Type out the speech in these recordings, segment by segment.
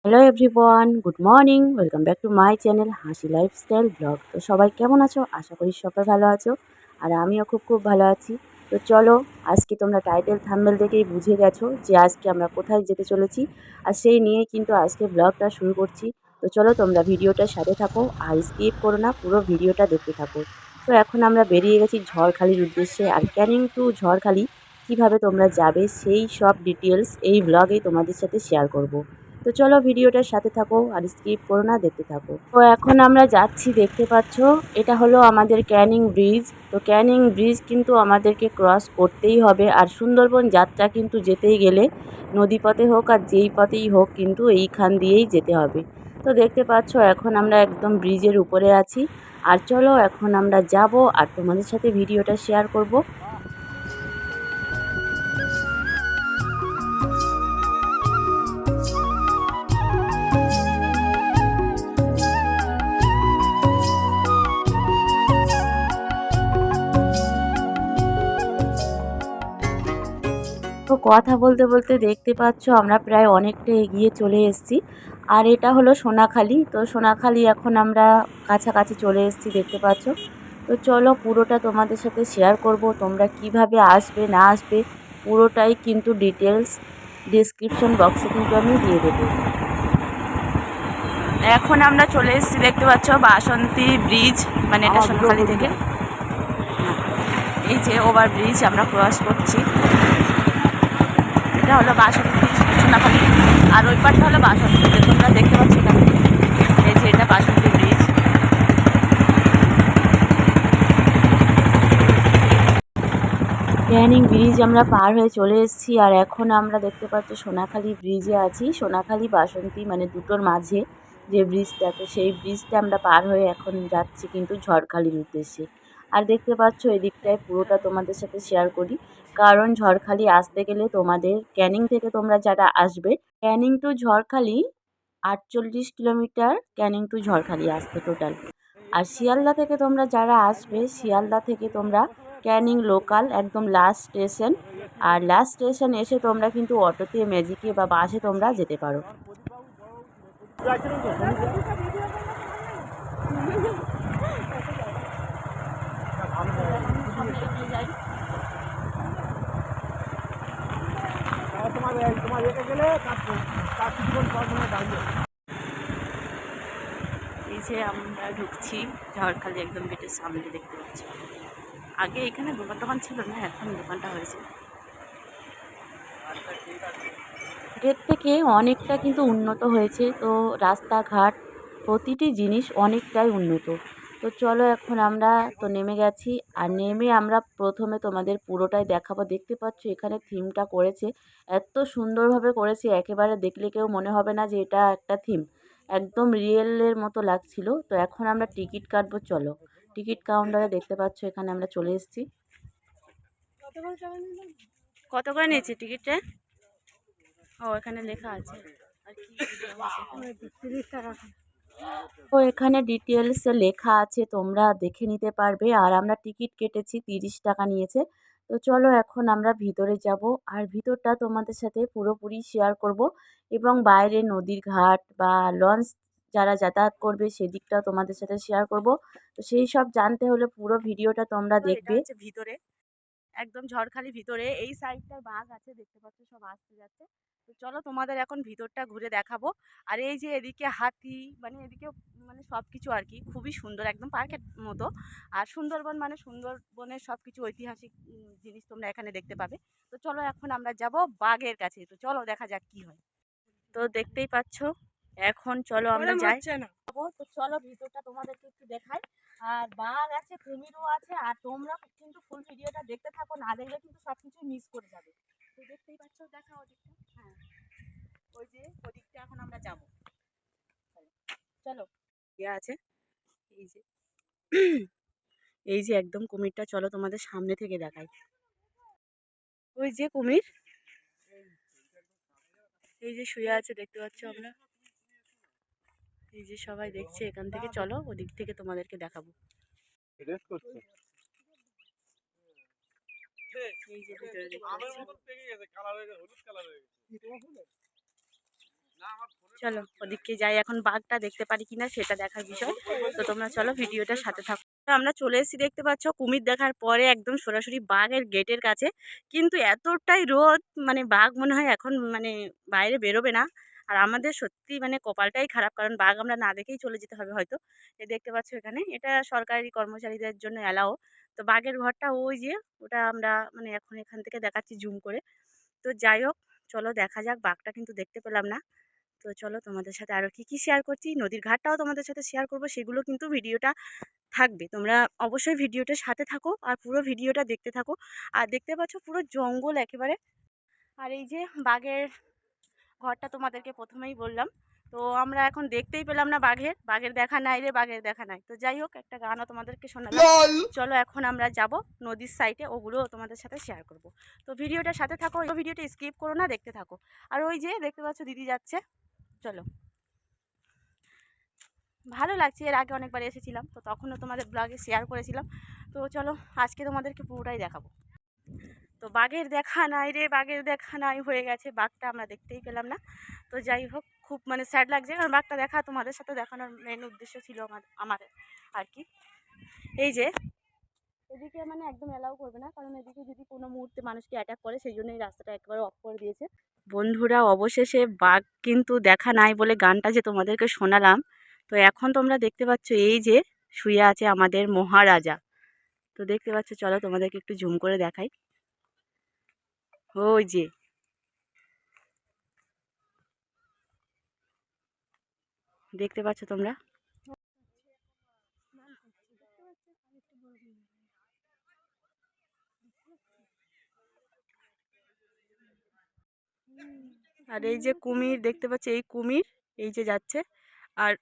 Hello everyone, good morning. Welcome back to my channel হাসি lifestyle blog. তো সবাই কেমন আছো? আশা করি সবাই ভালো আছো, আর আমিও খুব ভালো আছি। তো চলো, আজকে তোমরা টাইটেল থাম্বনেল দেখেই বুঝে গেছো যে আজকে আমরা কোথায় যেতে চলেছি, আর সেই নিয়েই কিন্তু আজকে ব্লগটা শুরু করছি। তো চলো, তোমরা ভিডিওটার সাথে থাকো আর স্কিপ করো না, পুরো ভিডিওটা দেখতে থাকো। তো এখন আমরা বেরিয়ে গেছি ঝড়খালির উদ্দেশ্যে, আর ক্যানিং টু ঝড়খালি কীভাবে তোমরা যাবে সেই সব ডিটেলস এই ব্লগেই তোমাদের সাথে শেয়ার করব। তো চলো, ভিডিওটার সাথে থাকো আর স্কিপ করো না, দেখতে থাকো। তো এখন আমরা যাচ্ছি, দেখতে পাচ্ছ এটা হলো আমাদের ক্যানিং ব্রিজ। তো ক্যানিং ব্রিজ কিন্তু আমাদেরকে ক্রস করতেই হবে, আর সুন্দরবন যাত্রা কিন্তু যেতেই গেলে নদীপথে হোক আর যেই পথেই হোক কিন্তু এইখান দিয়েই যেতে হবে। তো দেখতে পাচ্ছ এখন আমরা একদম ব্রিজের উপরে আছি, আর চলো এখন আমরা যাব আর তোমাদের সাথে ভিডিওটা শেয়ার করব। তো কথা বলতে বলতে দেখতে পাচ্ছ আমরা প্রায় অনেকটা এগিয়ে চলে এসেছি, আর এটা হলো সোনাখালি। তো সোনাখালি এখন আমরা কাছাকাছি চলে এসেছি, দেখতে পাচ্ছ। তো চলো, পুরোটা তোমাদের সাথে শেয়ার করব। তোমরা কিভাবে আসবে না আসবে পুরোটাই কিন্তু ডিটেলস ডিসক্রিপশন বক্সে কিন্তু আমি দিয়ে দেবো। এখন আমরা চলে এসেছি, দেখতে পাচ্ছ বাসন্তী ব্রিজ, মানে এটা সোনাখালি থেকে। এই যে ওভার ব্রিজ আমরা ক্রস করছি, এটা হলো বাসন্তী সোনাখালি, আর ওই পারটা হলো বাসন্তী। তোমরা দেখতে পাচ্ছ এখানে, এই যে এটা বাসন্তী ব্রিজ। ক্যানিং ব্রিজ আমরা পার হয়ে চলে এসেছি, আর এখন আমরা দেখতে পাচ্ছি সোনাখালি ব্রিজে আছি। সোনাখালি বাসন্তী মানে দুটোর মাঝে যে ব্রিজটা, তো সেই ব্রিজটা আমরা পার হয়ে এখন যাচ্ছি কিন্তু ঝড়খালির উদ্দেশ্যে। আর দেখতে পাচ্ছ এদিকটায় পুরোটা তোমাদের সাথে শেয়ার করি, কারণ ঝড়খালি আসতে গেলে তোমাদের ক্যানিং থেকে তোমরা যারা আসবে, Canning to Jharkhali 48 kilometre Canning to Jharkhali আসতে টোটাল। আর শিয়ালদা থেকে তোমরা যারা আসবে, শিয়ালদা থেকে তোমরা ক্যানিং লোকাল একদম লাস্ট স্টেশন, আর লাস্ট স্টেশন এসে তোমরা কিন্তু অটোতে, ম্যাজিকে বা বাসে তোমরা যেতে পারো। এই যে আমরা ঢুকছি ঝড়খালি, একদম গেটের সামনে দেখতে পাচ্ছি। আগে এখানে দোকান টোকান ছিল না, এখন দোকানটা হয়েছে। গেট থেকে অনেকটা কিন্তু উন্নত হয়েছে, তো রাস্তাঘাট প্রতিটি জিনিস অনেকটাই উন্নত। তো চলো, এখন আমরা তো নেমে গেছি, আর নেমে আমরা প্রথমে তোমাদের পুরোটাই দেখাবো। দেখতে পাচ্ছ এখানে থিমটা করেছে, এত সুন্দরভাবে করেছে, একেবারে দেখলে কেউ মনে হবে না যে এটা একটা থিম, একদম রিয়েলের মতো লাগছিল। তো এখন আমরা টিকিট কাটবো, চলো। টিকিট কাউন্টারে দেখতে পাচ্ছ এখানে আমরা চলে এসেছি। কত করে নিয়েছি টিকিটটা? ও, এখানে লেখা আছে আর কি, 30 টাকা। তো এখানে ডিটেলসে লেখা আছে, তোমরা দেখে নিতে পারবে। আর আমরা টিকিট কেটেছি, 30 টাকা নিয়েছে। তো চলো এখন আমরা ভিতরে যাব, আর ভিতরটা তোমাদের সাথে পুরোপুরি শেয়ার করব, এবং বাইরে নদীর ঘাট বা লঞ্চ যারা যাতায়াত করবে সেদিকটাও তোমাদের সাথে শেয়ার করব। তো সেই সব জানতে হলে পুরো ভিডিওটা তোমরা দেখবে। ভিতরে একদম ঝড়খালি ভিতরে এই সাইডটায় বাঘ আছে, দেখতে পাচ্ছ সব আসতে যাচ্ছে। তো চলো তোমাদের এখন ভিতরটা ঘুরে দেখাবো। আর এই যে এদিকে হাতি, মানে এদিকে মানে সব কিছু আর কি খুবই সুন্দর, একদম পার্কের মতো। আর সুন্দরবন মানে সুন্দরবনের সব কিছু ঐতিহাসিক জিনিস তোমরা এখানে দেখতে পাবে। তো চলো এখন আমরা যাব বাঘের কাছে, তো চলো দেখা যাক কি হয়। তো দেখতেই পাচ্ছ এখন চলো আমরা যাই। তো চলো ভিতরটা তোমাদেরকে একটু দেখাই। আর বাঘ আছে, কুমিরও আছে, আর তোমরা কিন্তু ফুল ভিডিওটা দেখতে থাকো, না দেখলে কিন্তু সবকিছু মিস করে যাবে। তো দেখতেই পাচ্ছ, দেখা ওদিকটা, হ্যাঁ ওই যে ওদিকটা এখন আমরা যাবো, চলো। ইয়ে আছে, এই যে এই যে একদম কুমিরটা, চলো তোমাদের সামনে থেকে দেখাই। ওই যে কুমির, এই যে শুয়ে আছে, দেখতে পাচ্ছ আমরা, এই যে সবাই দেখছে এখান থেকে। চলো ওদিক থেকে তোমাদেরকে দেখাবো। এই যে ভিতরে দেখতে পাচ্ছ, চলো ওদিকে যাই, এখন বাঘটা দেখতে পারি কিনা সেটা দেখার বিষয়। তো তোমরা চলো ভিডিওটার সাথে থাকো। আমরা চলে এসেছি, দেখতে পাচ্ছ কুমির দেখার পরে একদম সরাসরি বাঘের গেটের কাছে। কিন্তু এতটাই রোদ, মানে বাঘ মনে হয় এখন মানে বাইরে বেরোবে না। আর আমাদের সত্যি মানে কপালটাই খারাপ, কারণ বাঘ আমরা না দেখেই চলে যেতে হবে হয়তো। এই দেখতে পাচ্ছ এখানে, এটা সরকারি কর্মচারীদের জন্য অ্যালাও। তো বাঘের ঘরটা ওই যে, ওটা আমরা মানে এখন এখান থেকে দেখাচ্ছি জুম করে। তো যাই হোক, চলো দেখা যাক। বাঘটা কিন্তু দেখতে পেলাম না। তো চলো তোমাদের সাথে আরও কী কী শেয়ার করছি, নদীর ঘাটটাও তোমাদের সাথে শেয়ার করব, সেগুলো কিন্তু ভিডিওটা থাকবে। তোমরা অবশ্যই ভিডিওটার সাথে থাকো আর পুরো ভিডিওটা দেখতে থাকো। আর দেখতে পাচ্ছ পুরো জঙ্গল একেবারে। আর এই যে বাঘের ঘরটা তোমাদেরকে প্রথমেই বললাম। তো আমরা এখন দেখতেই পেলাম না বাঘের দেখা নাই রে, বাঘের দেখা নাই। তো যাই হোক, একটা গানও তোমাদেরকে শোনালাম। চলো এখন আমরা যাব নদীর সাইডে, ওগুলো তোমাদের সাথে শেয়ার করব। তো ভিডিওটার সাথে থাকো, ভিডিওটা স্কিপ করো না, দেখতে থাকো। আর ওই যে দেখতে পাচ্ছ দিদি যাচ্ছে, চলো। ভালো লাগছে, এর আগে অনেকবার এসেছিলাম, তো তখনও তোমাদের ব্লগে শেয়ার করেছিলাম। তো চলো আজকে তোমাদেরকে পুরোটাই দেখাবো। তো বাঘের দেখা নাই রে, বাঘের দেখা নাই হয়ে গেছে, বাঘটা আমরা দেখতেই পেলাম না। তো যাই হোক, খুব মানে স্যাড লাগছে, কারণ বাঘটা দেখা তোমাদের সাথে দেখানোর মেন উদ্দেশ্য ছিল আমার আর কি। এই যে এদিকে মানে একদম অ্যালাউ করবে না, কারণ এদিকে যদি কোনো মুহূর্তে মানুষকে অ্যাটাক করে, সেই জন্য এই রাস্তাটা একবারে অফ করে দিয়েছে। বন্ধুরা, অবশেষে বাঘ কিন্তু দেখা নাই বলে গানটা যে তোমাদেরকে শোনালাম। তো এখন তোমরা দেখতে পাচ্ছ এই যে শুয়ে আছে আমাদের মহারাজা। তো দেখতে পাচ্ছ, চলো তোমাদেরকে একটু জুম করে দেখাই। ওই যে দেখতে পাচ্ছ তোমরা। আর এই যে কুমির দেখতে পাচ্ছ, এই কুমির এই যে যাচ্ছে। আর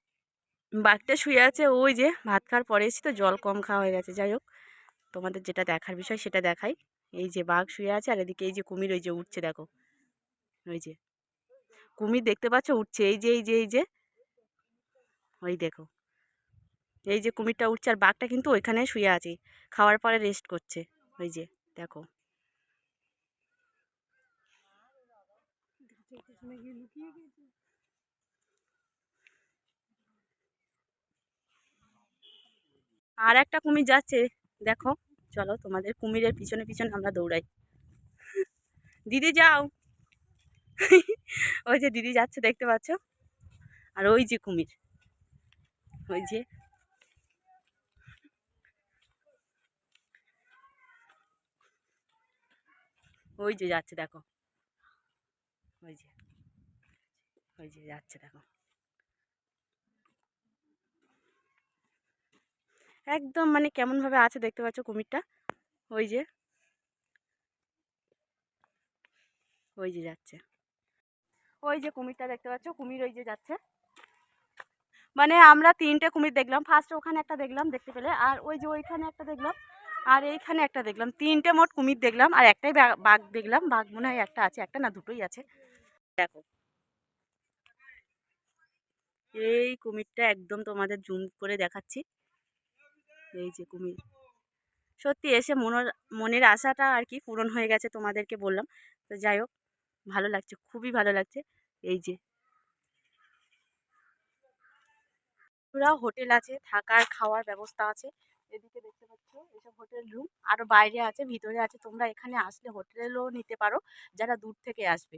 বাঘটা শুয়ে আছে ওই যে, ভাত খাওয়ার পরে এসেছি তো জল কম খাওয়া হয়ে গেছে। যাই হোক, তোমাদের যেটা দেখার বিষয় সেটা দেখাই। এই যে বাঘ শুয়ে আছে, আর এদিকে এই যে কুমির ওই যে উঠছে, দেখো ওই যে কুমির দেখতে পাচ্ছ উঠছে, এই যে এই যে এই যে ওই দেখো, এই যে কুমিরটা উঠছে, আর বাঘটা কিন্তু ওইখানে শুয়ে আছে, খাওয়ার পরে রেস্ট করছে। ওই যে দেখো। আর একটা কুমির যাচ্ছে, দেখো। চলো তোমাদের কুমিরের পিছনে পিছনে আমরা দৌড়াই। দিদি যাও। ওই যে দিদি যাচ্ছে, দেখতে পাচ্ছ। আর ওই যে কুমির, ওই যে ওই যে যাচ্ছে, দেখো ওই যে ওই যে যাচ্ছে, দেখো একদম মানে কেমন ভাবে আছে দেখতে পাচ্ছ কুমিরটা। ওই যে ওই যে যাচ্ছে, ওই যে কুমিরটা দেখতে পাচ্ছ, কুমির ওই যে যাচ্ছে। মানে আমরা তিনটে কুমির দেখলাম, ফার্স্ট ওখানে একটা দেখলাম দেখতে পেলে, আর ওই যে ওইখানে একটা দেখলাম, আর এইখানে একটা দেখলাম। তিনটে মোট কুমির দেখলাম, আর একটাই বাঘ দেখলাম। বাঘ মনে হয় একটা আছে, একটা না দুটোই আছে। দেখো এই কুমিরটা একদম তোমাদের জুম করে দেখাচ্ছি। এই যে কুমির, সত্যি এসে মনের আশাটা আর কি পূরণ হয়ে গেছে, তোমাদেরকে বললাম। তো যাই হোক, ভালো লাগছে, খুবই ভালো লাগছে। এই যে পুরা হোটেল আছে, থাকার খাওয়ার ব্যবস্থা আছে। এদিকে দেখতে পাচ্ছ এসব হোটেল রুম, আরো বাইরে আছে, ভিতরে আছে। তোমরা এখানে আসলে হোটেলও নিতে পারো যারা দূর থেকে আসবে।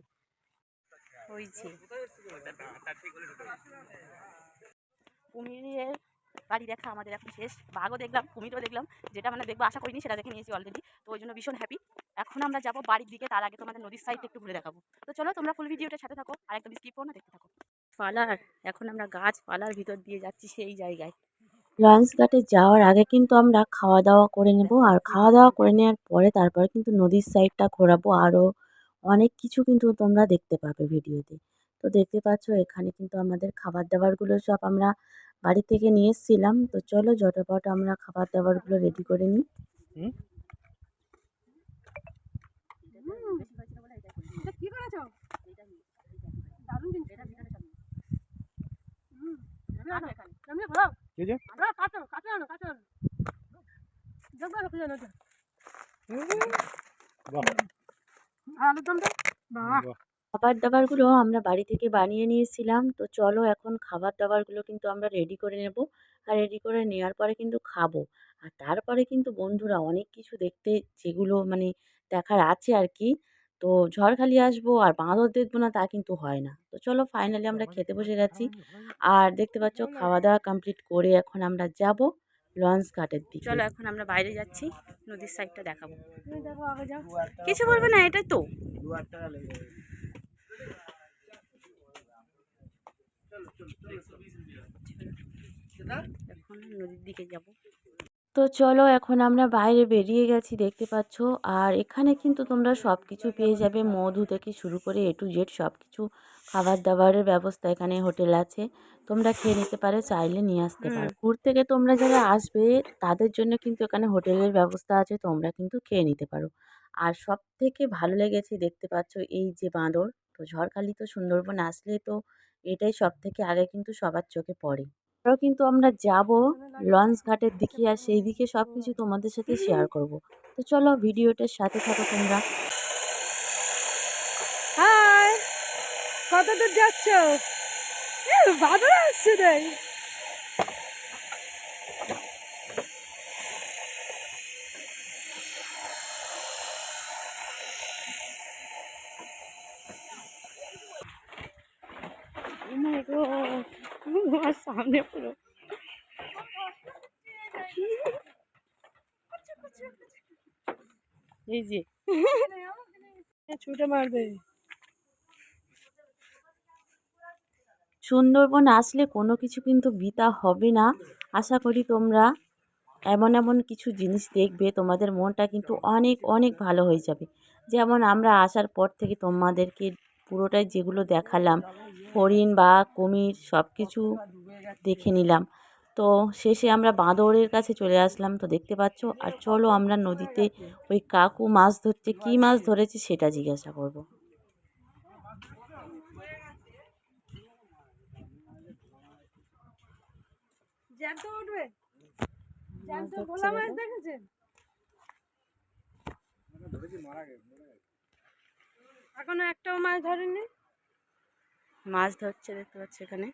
ওই যে কুমিরের বাড়ি দেখা আমাদের এখন শেষ। বাঘও দেখলাম, কুমিরও দেখলাম, যেটা মানে দেখবো আশা করিনি সেটা দেখে নিয়েছি অলরেডি। তো ওই জন্য ভীষণ হ্যাপি। এখন আমরা যাবো বাড়ির দিকে, তার আগে তোমাদের নদীর সাইডটা একটু ঘুরে দেখাবো। তো চলো তোমরা ফুল ভিডিওটার সাথে থাকো, আর একদম স্কিপ করো না, দেখতে থাকো। পালার, এখন আমরা গাছপালার ভিতর দিয়ে যাচ্ছি সেই জায়গায়। লঞ্চ ঘাটে যাওয়ার আগে কিন্তু আমরা খাওয়া দাওয়া করে নেব, আর খাওয়া দাওয়া করে নেওয়ার পরে তারপরে কিন্তু নদীর সাইডটা ঘোরাবো। আরও অনেক কিছু কিন্তু তোমরা দেখতে পাবে ভিডিওতে। তো দেখতে পাচ্ছ এখানে কিন্তু আমাদের খাবার দাবারগুলো সব আমরা বাড়ি থেকে নিয়ে এসেছিলাম। তো চলো ঝটপট আমরা খাবার দাবারগুলো রেডি করে নিই। আলুর দমটা বাহ, খাবার দাবারগুলো আমরা বাড়ি থেকে বানিয়ে নিয়েছিলাম। তো চলো এখন খাবার দাবারগুলো কিন্তু আমরা রেডি করে নেব। আর রেডি করে নেওয়ার পরে কিন্তু খাবো। আর তারপরে কিন্তু বন্ধুরা অনেক কিছু দেখতে যেগুলো মানে দেখার আছে আরকি। তো ঝড়খালি আসবো আর বাঁদর দেখবো না তা কিন্তু হয় না। তো চলো ফাইনালি আমরা খেতে বসে গেছি। আর দেখতে পাচ্ছ খাওয়া-দাওয়া কমপ্লিট করে এখন আমরা যাবো লঞ্চ ঘাটের দিকে। চলো এখন আমরা বাইরে যাচ্ছি। নদীর সাইডটা দেখাবো। তুমি দেখো আগে যাও। কিছু বলবে না এটাই তো। এখন নদীর দিকে যাব। তো চলো এখন আমরা বাইরে বেরিয়ে গেছি দেখতে পাচ্ছ। আর এখানে কিন্তু তোমরা সব কিছু পেয়ে যাবে, মধু থেকে শুরু করে A to Z সব কিছু খাবার দাবারের ব্যবস্থা এখানে হোটেল আছে। তোমরা খেয়ে নিতে পারো, চাইলে নিয়ে আসতে পারো। দূর থেকে তোমরা যারা আসবে তাদের জন্য কিন্তু এখানে হোটেলের ব্যবস্থা আছে, তোমরা কিন্তু খেয়ে নিতে পারো। আর সব থেকে ভালো লেগেছে দেখতে পাচ্ছ এই যে বাঁদর। তো ঝড়খালি তো সুন্দরবন আসলে তো এটাই সব থেকে আগে কিন্তু সবার চোখে পড়ে। এছাড়াও কিন্তু আমরা যাব লঞ্চ ঘাটের দিকে, আর সেই দিকে সব কিছু তোমাদের সাথে শেয়ার করব। তো চলো ভিডিওটার সাথে থাকো তোমরা। হাই, কত দূর যাচ্ছ? বাদর আসছে তাই। আমার সামনে পুরো এই যে ছুটে মারবে। সুন্দরবন আসলে কোনো কিছু কিন্তু বৃথা হবে না। আশা করি তোমরা এমন এমন কিছু জিনিস দেখবে, তোমাদের মনটা কিন্তু অনেক অনেক ভালো হয়ে যাবে। যেমন আমরা আসার পর থেকে তোমাদেরকে পুরোটাই যেগুলো দেখালাম, হরিণ বা কুমির সব কিছু দেখে নিলাম। তো শেষে আমরা বাঁদরের কাছে চলে আসলাম, তো দেখতে পাচ্ছ। আর চলো আমরা নদীতে ওই কাকু মাছ ধরছে, কী মাছ ধরেছে সেটা জিজ্ঞাসা করব। জ্যান্ত উঠবে, জ্যান্ত ভোলা মাছ দেখেছেন? এখনো একটাও মাছ ধরেনি। মাছ ধরছে দেখতে পাচ্ছ এখানে,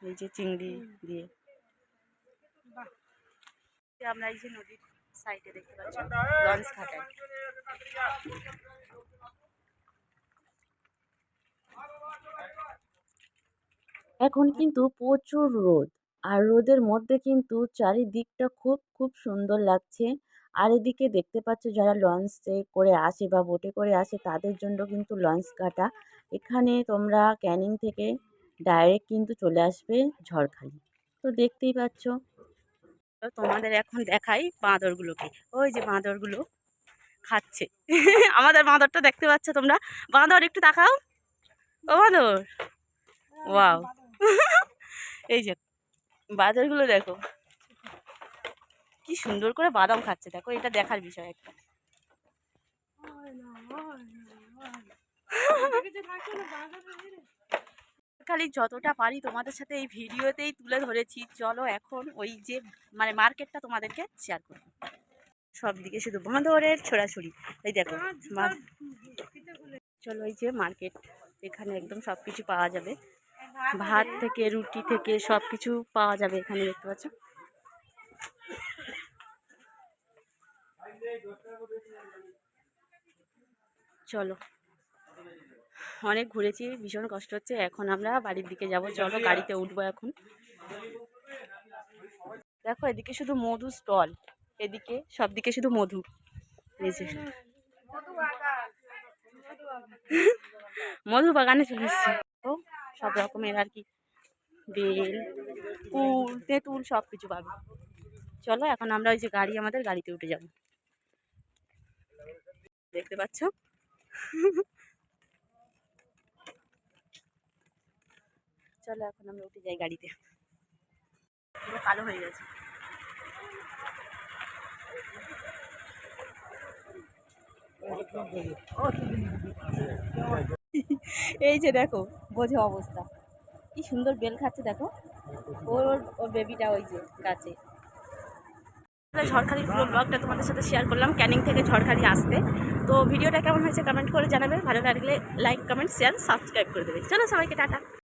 এই যে চিংড়ি দিয়ে। আমরা এই যে নদীর সাইডে দেখতে পাচ্ছি লঞ্চ ঘাটায়। এখন কিন্তু প্রচুর রোদ, আর রোদের মধ্যে কিন্তু চারিদিকটা খুব খুব সুন্দর লাগছে। আর এদিকে দেখতে পাচ্ছ যারা লঞ্চে করে আসে বা বোটে করে আসে তাদের জন্য কিন্তু লঞ্চ ঘাটা। এখানে তোমরা ক্যানিং থেকে ডাইরেক্ট কিন্তু চলে আসবে ঝড়খালি। তো দেখতেই পাচ্ছ। তো তোমাদের এখন দেখাই বাঁদরগুলোকে। ওই যে বাঁদরগুলো খাচ্ছে। আমাদের বাঁদরটা দেখতে পাচ্ছ তোমরা। বাঁদর একটু তাকাও, ও বাঁদর, ওয়াও। এই যে বাঁদরগুলো দেখো কি সুন্দর করে বাদাম খাচ্ছে, দেখো এটা দেখার বিষয় একটা। খালি যতটা পারি তোমাদের সাথে এই ভিডিওতেই তুলে ধরেছি। চলো এখন ওই যে মানে মার্কেটটা তোমাদেরকে শেয়ার করবো। সব দিকে শুধু বাঁদরের ছোড়াছুড়ি। এই দেখো চলো এই যে মার্কেট, এখানে একদম সব কিছু পাওয়া যাবে, ভাত থেকে রুটি থেকে সব কিছু পাওয়া যাবে এখানে দেখতে পাচ্ছ। চলো অনেক ঘুরেছি, ভীষণ কষ্ট হচ্ছে, এখন আমরা বাড়ির দিকে যাব। চলো গাড়িতে উঠবো এখন। দেখো এদিকে শুধু মধু স্টল, এদিকে সব দিকে শুধু মধু। মধু বাগানে চলে এসেছি। তো সব রকমের আর কি বেল, কুল, তেঁতুল সব কিছু পাবে। চলো এখন আমরা ওই যে গাড়ি, আমাদের গাড়িতে উঠে যাব। দেখতে পাচ্ছ চলো এখন আমরা উঠে যাই গাড়িতে। পুরো কালো হয়ে গেছে। এই যে দেখো বোঝো অবস্থা, কি সুন্দর বেল খাচ্ছে দেখো। ওর ওর বেবিটা ওই যে গাছে। ঝড়খালির পুরো ব্লগটা তোমাদের সাথে শেয়ার করলাম, ক্যানিং থেকে ঝড়খালি আসতে। তো ভিডিওটা কেমন হয়েছে কমেন্ট করে জানাবে, ভালো লাগলে লাইক কমেন্ট শেয়ার সাবস্ক্রাইব করে দেবে। চলো সবাইকে টাটা।